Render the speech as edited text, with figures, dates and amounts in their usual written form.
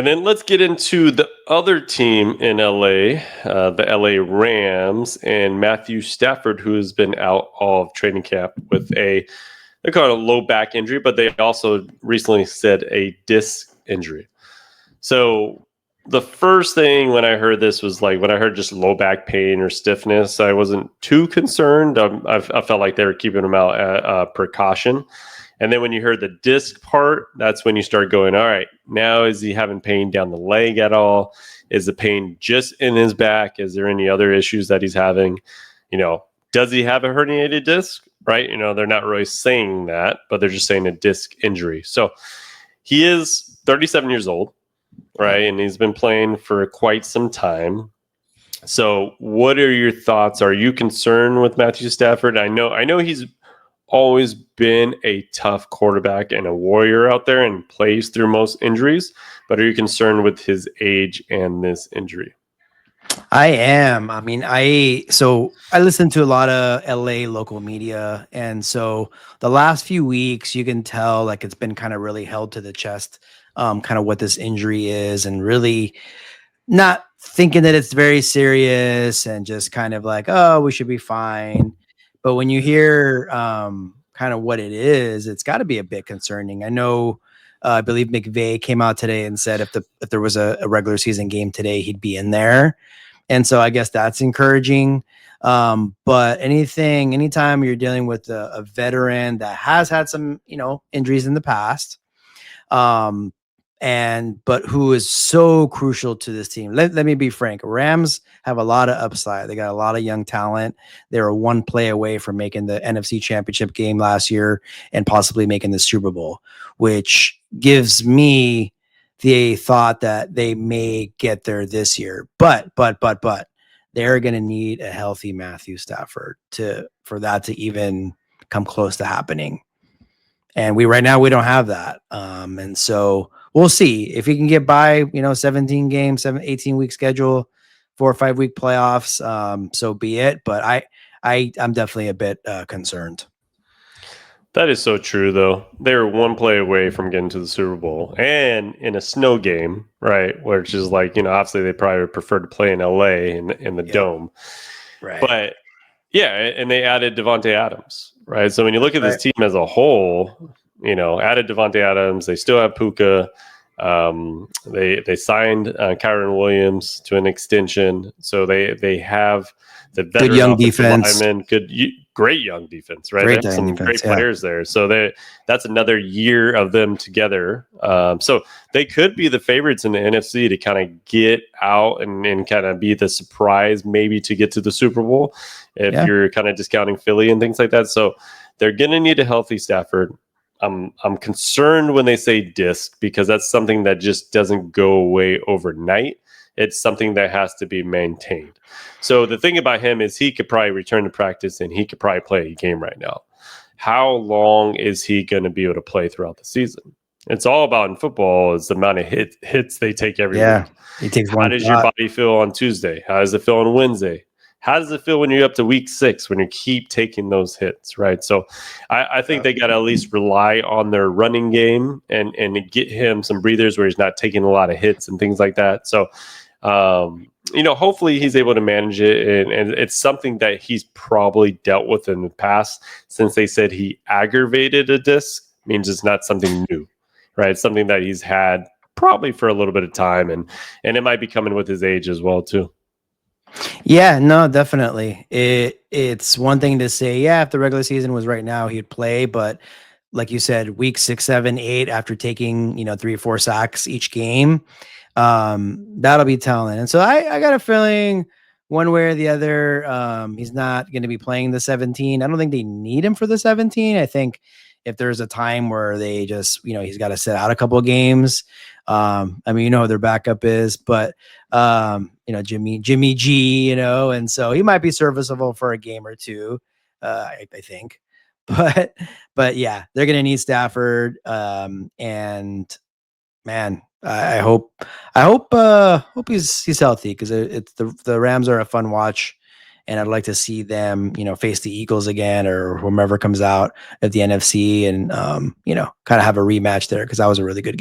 And then let's get into the other team in LA, the LA Rams, and Matthew Stafford, who has been out all of training camp with they call it a low back injury, but they also recently said a disc injury. So the first thing when I heard this was like when I heard just low back pain or stiffness, I wasn't too concerned. I felt like they were keeping him out at precaution. And then when you heard the disc part, that's when you start going, all right, now is he having pain down the leg at all? Is the pain just in his back? Is there any other issues that he's having? Does he have a herniated disc? Right? They're not really saying that, but they're just saying a disc injury. So he is 37 years old, right? And he's been playing for quite some time. So what are your thoughts? Are you concerned with Matthew Stafford? I know he's always been a tough quarterback and a warrior out there and plays through most injuries, but are you concerned with his age and this injury? I am. I mean, I listen to a lot of LA local media, and so the last few weeks you can tell like it's been kind of really held to the chest, kind of what this injury is, and really not thinking that it's very serious and just kind of like, oh, we should be fine. But when you hear kind of what it is, it's got to be a bit concerning. I know, I believe McVay came out today and said if there was a regular season game today, he'd be in there. And so I guess that's encouraging. But anytime you're dealing with a veteran that has had some, injuries in the past, but who is so crucial to this team. Let me be frank. Rams have a lot of upside. They got a lot of young talent. They were one play away from making the NFC Championship game last year and possibly making the Super Bowl, which gives me the thought that they may get there this year. But they're going to need a healthy Matthew Stafford for that to even come close to happening. And right now we don't have that. And so we'll see if he can get by, 17 games, 18-week schedule, 4 or 5 week playoffs. So be it. But I'm definitely a bit concerned. That is so true, though. They're one play away from getting to the Super Bowl and in a snow game, right? Which is like, obviously they probably would prefer to play in LA in the dome. Right. But yeah, and they added Devontae Adams, right? So when you look at this team as a whole, added Devontae Adams, they still have Puka. They signed Kyron Williams to an extension, so they have the veteran good young defense, linemen, great young defense, right? They have some great players there, so that's another year of them together. So they could be the favorites in the NFC to kind of get out and kind of be the surprise, maybe to get to the Super Bowl if you're kind of discounting Philly and things like that. So they're going to need a healthy Stafford. I'm concerned when they say disc because that's something that just doesn't go away overnight. It's something that has to be maintained. So the thing about him is he could probably return to practice and he could probably play a game right now. How long is he going to be able to play throughout the season? It's all about in football is the amount of hits they take every week. He takes How does your body feel on Tuesday? How does it feel on Wednesday? How does it feel when you're up to week 6 when you keep taking those hits, right? So I think they got to at least rely on their running game and get him some breathers where he's not taking a lot of hits and things like that. So, hopefully he's able to manage it. And it's something that he's probably dealt with in the past since they said he aggravated a disc means it's not something new, right? It's something that he's had probably for a little bit of time and it might be coming with his age as well too. Yeah, no, definitely. It's one thing to say, if the regular season was right now, he'd play. But like you said, week 6, 7, 8, after taking, 3 or 4 sacks each game, that'll be telling. And so I got a feeling one way or the other, he's not going to be playing the 17. I don't think they need him for the 17. I think if there's a time where they just, he's got to sit out a couple of games. Who their backup is, but Jimmy G, and so he might be serviceable for a game or two, I think. But yeah, they're gonna need Stafford. And man, I hope he's healthy because it's the Rams are a fun watch. And I'd like to see them, face the Eagles again or whomever comes out of the NFC and, kind of have a rematch there because that was a really good game.